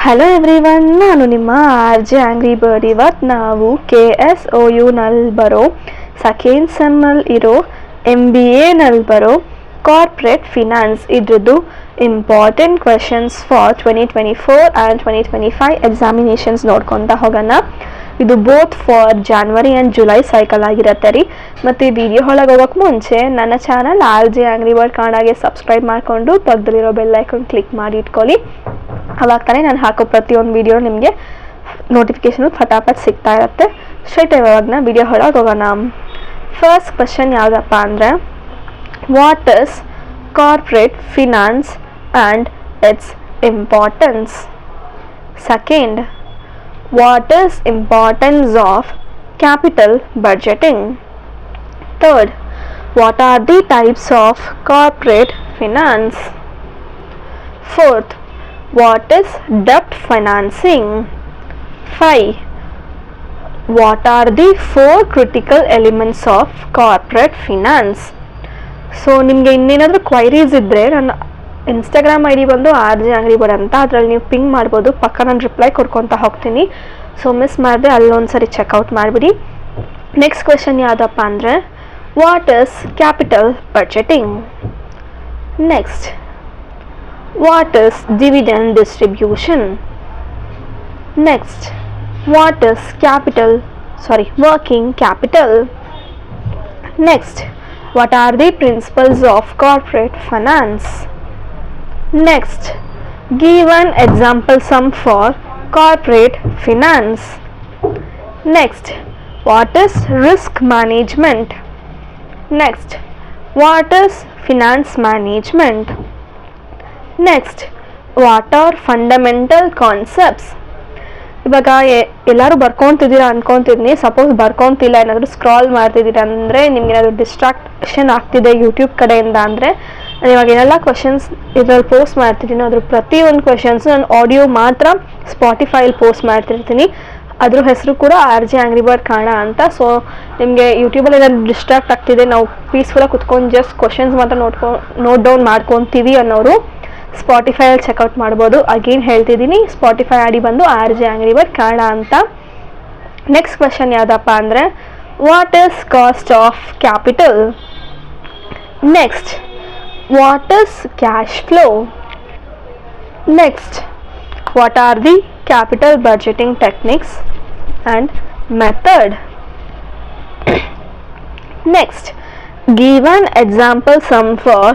Hello everyone, ನಾನು ನಿಮ್ಮ R J angry bird. ಇವತ್ತು ನಾವು KSOU ನಲ್ಲಿ ಬರೋ ಸೆಕೆಂಡ್ ಸೆಮ್ನಲ್ಲಿ ಇರೋ MBA ಬರೋ ಕಾರ್ಪೊರೇಟ್ ಫಿನಾನ್ಸ್ ಇದ್ರದ್ದು important questions for 2024 and 2025 examinations ನೋಡ್ಕೊತಾ ಹೋಗೋಣ. ಇದು both for January and July cycle ಆಗಿರುತ್ತೆ ರೀ. ಮತ್ತು ಈ ವಿಡಿಯೋ ಒಳಗೆ ಹೋಗೋಕ್ಕೆ ಮುಂಚೆ ನನ್ನ channel R J angry Bird ಕನ್ನಡಗೆ ಸಬ್ಸ್ಕ್ರೈಬ್ ಮಾಡಿಕೊಂಡು ಪಕ್ಕದಲ್ಲಿರೋ ಬೆಲ್ ಐಕಾನ್ ಕ್ಲಿಕ್ ಮಾಡಿ ಇಟ್ಕೊಳ್ಳಿ. ಅವಾಗ ತಾನೇ ನಾನು ಹಾಕೋ ಪ್ರತಿಯೊಂದು ವಿಡಿಯೋ ನಿಮಗೆ ನೋಟಿಫಿಕೇಶನ್ ಫಟಾಫಟ್ ಸಿಗ್ತಾ ಇರುತ್ತೆ. ಸ್ಟ್ರೈಟ್ ಇವಾಗ ವಿಡಿಯೋ ಒಳಗೆ ಹೋಗೋಣ. ಫಸ್ಟ್ ಕ್ವೆಶನ್ ಯಾವುದಪ್ಪ ಅಂದರೆ, what is corporate finance and it's importance? Second, what is importance of capital budgeting? Third, what are the types of corporate finance? Fourth, what is debt financing? 5. What are the 4 critical elements of corporate finance? So ನಿಮಗೆ ಇನ್ನೇನಾದರೂ queries ಇದ್ದರೆ ನನ್ನ Instagram ID ಬಂದು R J angry bird ಅಂತ, ಅದರಲ್ಲಿ ನೀವು ping ಮಾಡ್ಬೋದು. ಪಕ್ಕ ನಾನು ರಿಪ್ಲೈ ಕೊಡ್ಕೊತಾ ಹೋಗ್ತೀನಿ. ಸೊ ಮಿಸ್ ಮಾಡಿದ್ರೆ ಅಲ್ಲೊಂದ್ಸರಿ ಚೆಕ್ಔಟ್ ಮಾಡಿಬಿಡಿ. ನೆಕ್ಸ್ಟ್ ಕ್ವೆಶನ್ ಯಾವುದಪ್ಪ ಅಂದರೆ, what is capital budgeting? Next, what is dividend distribution? Next, what is working capital? Next, what are the principles of corporate finance? Next, give an example sum for corporate finance. Next, what is risk management? Next, what is finance management? Next, what R fundamental concepts? ಇವಾಗ ಎಲ್ಲರೂ ಬರ್ಕೊತಿದ್ದೀರಾ ಅನ್ಕೊತಿದ್ದೀನಿ. Suppose ಬರ್ಕೊತಿಲ್ಲ, ಏನಾದರೂ scroll ಮಾಡ್ತಿದ್ದೀರಾ ಅಂದರೆ, ನಿಮ್ಗೇನಾದರೂ distraction ಆಗ್ತಿದೆ YouTube ಕಡೆಯಿಂದ ಅಂದರೆ, ನಾನು ಇವಾಗ ಏನೆಲ್ಲ ಕ್ವೆಶನ್ಸ್ ಇದರಲ್ಲಿ ಪೋಸ್ಟ್ ಮಾಡ್ತಿದ್ದೀನೋ ಅದ್ರ ಪ್ರತಿಯೊಂದು ಕ್ವೆಶನ್ಸು ನಾನು ಆಡಿಯೋ ಮಾತ್ರ ಸ್ಪಾಟಿಫೈಲಿ ಪೋಸ್ಟ್ ಮಾಡ್ತಿರ್ತೀನಿ. ಅದ್ರ ಹೆಸರು ಕೂಡ R J angry bird Kannada ಅಂತ. ಸೊ ನಿಮಗೆ ಯೂಟ್ಯೂಬಲ್ಲಿ ಏನಾದ್ರು ಡಿಸ್ಟ್ರಾಕ್ಟ್ ಆಗ್ತಿದೆ, ನಾವು ಪೀಸ್ಫುಲ್ಲಾಗಿ ಕುತ್ಕೊಂಡು ಜಸ್ಟ್ ಕ್ವೆಶನ್ಸ್ ಮಾತ್ರ ನೋಟ್ ಡೌನ್ ಮಾಡ್ಕೊತೀವಿ ಅನ್ನೋರು ಸ್ಪಾಟಿಫೈಯಲ್ಲಿ ಚೆಕ್ಔಟ್ ಮಾಡ್ಬೋದು. ಅಗೇನ್ ಹೇಳ್ತಿದ್ದೀನಿ, ಸ್ಪಾಟಿಫೈ ID ಬಂದು R J angry bird Kannada ಅಂತ. ನೆಕ್ಸ್ಟ್ ಕ್ವೆಶನ್ ಯಾವುದಪ್ಪ ಅಂದರೆ, what is cost of capital? Next, what is cash flow? Next, what are the capital budgeting techniques and method? Next, give an example sum for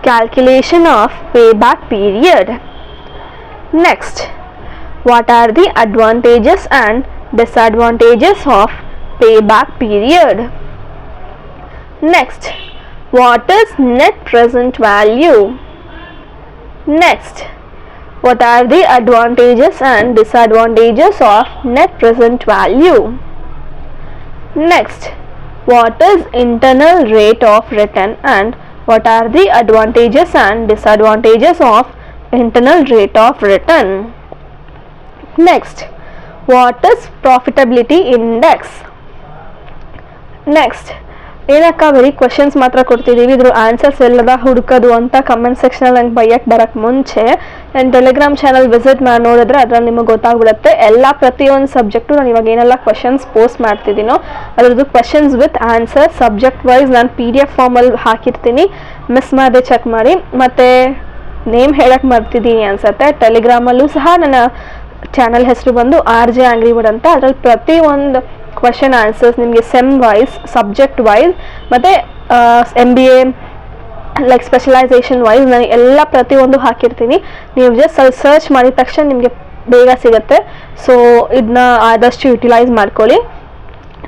calculation of payback period. Next, what are the advantages and disadvantages of payback period? Next, what is net present value? Next, what are the advantages and disadvantages of net present value? Next, what is internal rate of return and what are the advantages and disadvantages of internal rate of return? Next, what is profitability index? Next, ಏನಕ್ಕ ಬರೀ questions ಮಾತ್ರ ಕೊಡ್ತಿದ್ದೀವಿ, ಇದ್ರ answers ಎಲ್ಲದ ಹುಡುಕೋದು ಅಂತ comment ಸೆಕ್ಷನಲ್ಲಿ ನಂಗೆ ಬೈಯಕ್ಕೆ ಬರೋಕ್ಕೆ ಮುಂಚೆ ನನ್ನ ಟೆಲಿಗ್ರಾಮ್ ಚಾನಲ್ ವಿಸಿಟ್ ಮಾಡಿ ನೋಡಿದ್ರೆ ಅದ್ರಲ್ಲಿ ನಿಮಗೆ ಗೊತ್ತಾಗ್ಬಿಡುತ್ತೆ. ಪ್ರತಿಯೊಂದು ಸಬ್ಜೆಕ್ಟು ನಾನು ಇವಾಗ ಏನೆಲ್ಲ ಕ್ವೆಶನ್ಸ್ ಪೋಸ್ಟ್ ಮಾಡ್ತಿದ್ದೀನೋ ಅದ್ರದ್ದು questions with answer subject wise ನಾನು PDF ಫಾರ್ಮಲ್ಲಿ ಹಾಕಿರ್ತೀನಿ. ಮಿಸ್ ಮಾಡದೆ ಚೆಕ್ ಮಾಡಿ. ಮತ್ತು ನೇಮ್ ಹೇಳಕ್ಕೆ ಮರ್ತಿದ್ದೀನಿ ಅನ್ಸುತ್ತೆ, ಟೆಲಿಗ್ರಾಮಲ್ಲೂ ಸಹ ನನ್ನ ಚಾನಲ್ ಹೆಸರು ಬಂದು ಆರ್ ಜೆ ಆಂಗ್ರಿ ಬರ್ಡ್ ಅಂತ. ಅದರಲ್ಲಿ ಪ್ರತಿಯೊಂದು ಕ್ವೆಶನ್ ಆನ್ಸರ್ಸ್ ನಿಮಗೆ ಸೆಮ್ ವೈಸ್, ಸಬ್ಜೆಕ್ಟ್ ವೈಸ್ ಮತ್ತು MBA ಲೈಕ್ ಸ್ಪೆಷಲೈಸೇಷನ್ ವೈಸ್ ನಾನು ಎಲ್ಲ ಪ್ರತಿಯೊಂದು ಹಾಕಿರ್ತೀನಿ. ನೀವು ಜಸ್ಟ್ ಅಲ್ಲಿ ಸರ್ಚ್ ಮಾಡಿದ ತಕ್ಷಣ ನಿಮಗೆ ಬೇಗ ಸಿಗುತ್ತೆ. ಸೊ ಇದನ್ನ ಆದಷ್ಟು ಯುಟಿಲೈಸ್ ಮಾಡ್ಕೊಳ್ಳಿ.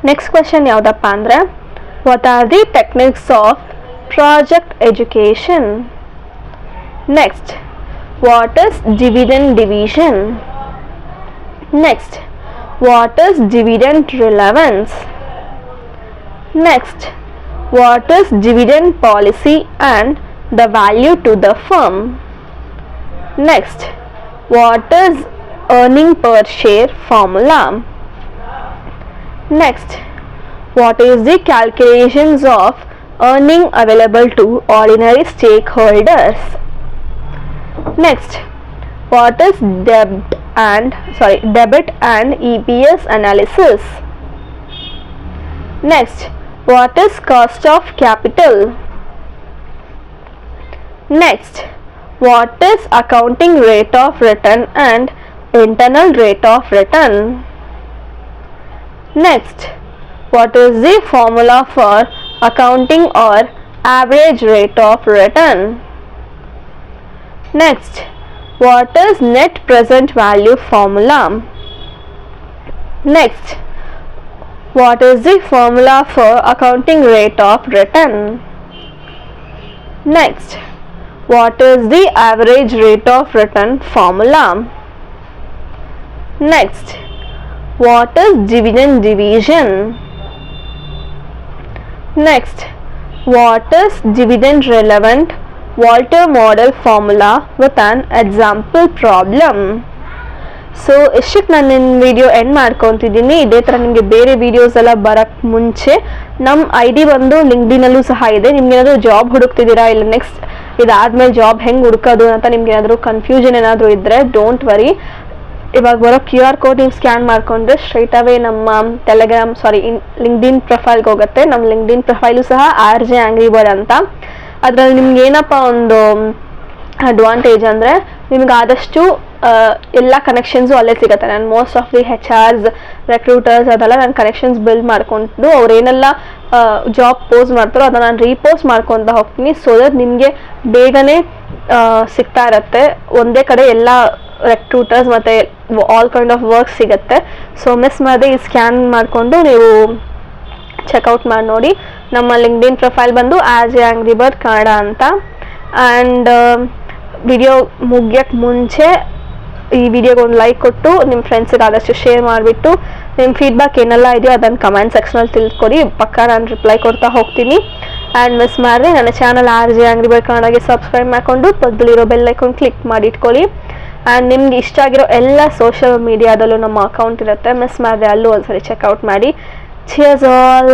ನೆಕ್ಸ್ಟ್ ಕ್ವೆಶನ್ ಯಾವುದಪ್ಪ ಅಂದರೆ, what are the techniques of project education? Next, what is dividend division? Next, what is dividend relevance? Next, what is dividend policy and the value to the firm? Next, what is earning per share formula? Next, what is the calculations of earning available to ordinary stakeholders? Next, What is debit and EPS analysis? Next, what is cost of capital? Next, what is accounting rate of return and internal rate of return? Next, what is the formula for accounting or average rate of return? Next, what is net present value formula? Next, what is the formula for accounting rate of return? Next, what is the average rate of return formula? Next, what is dividend division? Next, what is dividend relevant Walter model formula with an example problem? So ಇಷ್ಟಕ್ಕೆ ನಾನು ನಿನ್ನ video end ಮಾಡ್ಕೊತಿದ್ದೀನಿ. ಇದೇ ಥರ ನಿಮಗೆ ಬೇರೆ videos ಎಲ್ಲ ಬರೋಕ್ಕೆ ಮುಂಚೆ ನಮ್ಮ ID ಬಂದು ಲಿಂಕ್ಡ್ಇನ್ನಲ್ಲೂ ಸಹ ಇದೆ. ನಿಮ್ಗೇನಾದರೂ ಜಾಬ್ ಹುಡುಕ್ತಿದ್ದೀರಾ, ಇಲ್ಲ ನೆಕ್ಸ್ಟ್ ಇದಾದ್ಮೇಲೆ ಜಾಬ್ ಹೆಂಗೆ ಹುಡುಕೋದು ಅಂತ ನಿಮ್ಗೆ ಏನಾದರೂ ಕನ್ಫ್ಯೂಷನ್ ಏನಾದರೂ ಇದ್ದರೆ ಡೋಂಟ್ ವರಿ. ಇವಾಗ ಬರೋ QR ಕೋಡ್ ನೀವು ಸ್ಕ್ಯಾನ್ ಮಾಡಿಕೊಂಡ್ರೆ ಸ್ಟ್ರೈಟ್ ಅವೇ ನಮ್ಮ ಲಿಂಕ್ಡ್ಇನ್ ಪ್ರೊಫೈಲ್ಗೆ ಹೋಗುತ್ತೆ. ನಮ್ಮ ಲಿಂಕ್ಡ್ಇನ್ ಪ್ರೊಫೈಲು ಸಹ RJ Angry Bird ಅಂತ. ಅದರಲ್ಲಿ ನಿಮ್ಗೆ ಏನಪ್ಪ ಒಂದು ಅಡ್ವಾಂಟೇಜ್ ಅಂದರೆ ನಿಮ್ಗೆ ಆದಷ್ಟು ಎಲ್ಲ ಕನೆಕ್ಷನ್ಸು ಅಲ್ಲೇ ಸಿಗುತ್ತೆ. ನಾನು ಮೋಸ್ಟ್ ಆಫ್ ದಿ HRs ರೆಕ್ರೂಟರ್ಸ್ ಅದೆಲ್ಲ ನಾನು ಕನೆಕ್ಷನ್ಸ್ ಬಿಲ್ಡ್ ಮಾಡಿಕೊಂಡು ಅವ್ರೇನೆಲ್ಲ ಜಾಬ್ ಪೋಸ್ಟ್ ಮಾಡ್ತಾರೋ ಅದನ್ನು ನಾನು ರೀಪೋಸ್ಟ್ ಮಾಡ್ಕೊತ ಹೋಗ್ತೀನಿ. ಸೊ ದಟ್ ನಿಮಗೆ ಬೇಗನೆ ಸಿಗ್ತಾ ಇರುತ್ತೆ. ಒಂದೇ ಕಡೆ ಎಲ್ಲ ರೆಕ್ರೂಟರ್ಸ್ ಮತ್ತು ಆಲ್ ಕೈಂಡ್ ಆಫ್ ವರ್ಕ್ ಸಿಗುತ್ತೆ. ಸೊ ಮಿಸ್ ಮಾಡದೆ ಈ ಸ್ಕ್ಯಾನ್ ಮಾಡಿಕೊಂಡು ನೀವು ಚೆಕ್ಔಟ್ ಮಾಡಿ ನೋಡಿ. ನಮ್ಮ ಲಿಂಕ್ಡ್ಇನ್ ಪ್ರೊಫೈಲ್ ಬಂದು RJ Angry Bird ಕನ್ನಡ ಅಂತ. ಆ್ಯಂಡ್ ವಿಡಿಯೋ ಮುಗಿಯೋಕ್ಕೆ ಮುಂಚೆ ಈ ವಿಡಿಯೋಗೆ ಒಂದು ಲೈಕ್ ಕೊಟ್ಟು ನಿಮ್ಮ ಫ್ರೆಂಡ್ಸಿಗೆ ಆದಷ್ಟು ಶೇರ್ ಮಾಡಿಬಿಟ್ಟು ನಿಮ್ಮ ಫೀಡ್ಬ್ಯಾಕ್ ಏನೆಲ್ಲ ಇದೆಯೋ ಅದನ್ನು ಕಮೆಂಟ್ ಸೆಕ್ಷನಲ್ಲಿ ತಿಳ್ಕೊಡಿ. ಪಕ್ಕ ನಾನು ರಿಪ್ಲೈ ಕೊಡ್ತಾ ಹೋಗ್ತೀನಿ. ಆ್ಯಂಡ್ ಮಿಸ್ ಮಾಡಿದ್ರೆ ನನ್ನ ಚಾನಲ್ RJ Angry Bird ಕನ್ನಡಗೆ ಸಬ್ಸ್ಕ್ರೈಬ್ ಮಾಡಿಕೊಂಡು ಪಕ್ಕದಲ್ಲಿರೋ ಬೆಲ್ ಐಕಾನ್ ಕ್ಲಿಕ್ ಮಾಡಿ ಇಟ್ಕೊಳ್ಳಿ. ಆ್ಯಂಡ್ ನಿಮ್ಗೆ ಇಷ್ಟ ಆಗಿರೋ ಎಲ್ಲ ಸೋಷಿಯಲ್ ಮೀಡಿಯಾದಲ್ಲೂ ನಮ್ಮ ಅಕೌಂಟ್ ಇರುತ್ತೆ. ಮಿಸ್ ಮಾಡಿದ್ರೆ ಅಲ್ಲೂ ಒಂದ್ಸರಿ ಚೆಕ್ಔಟ್ ಮಾಡಿ. Cheers all.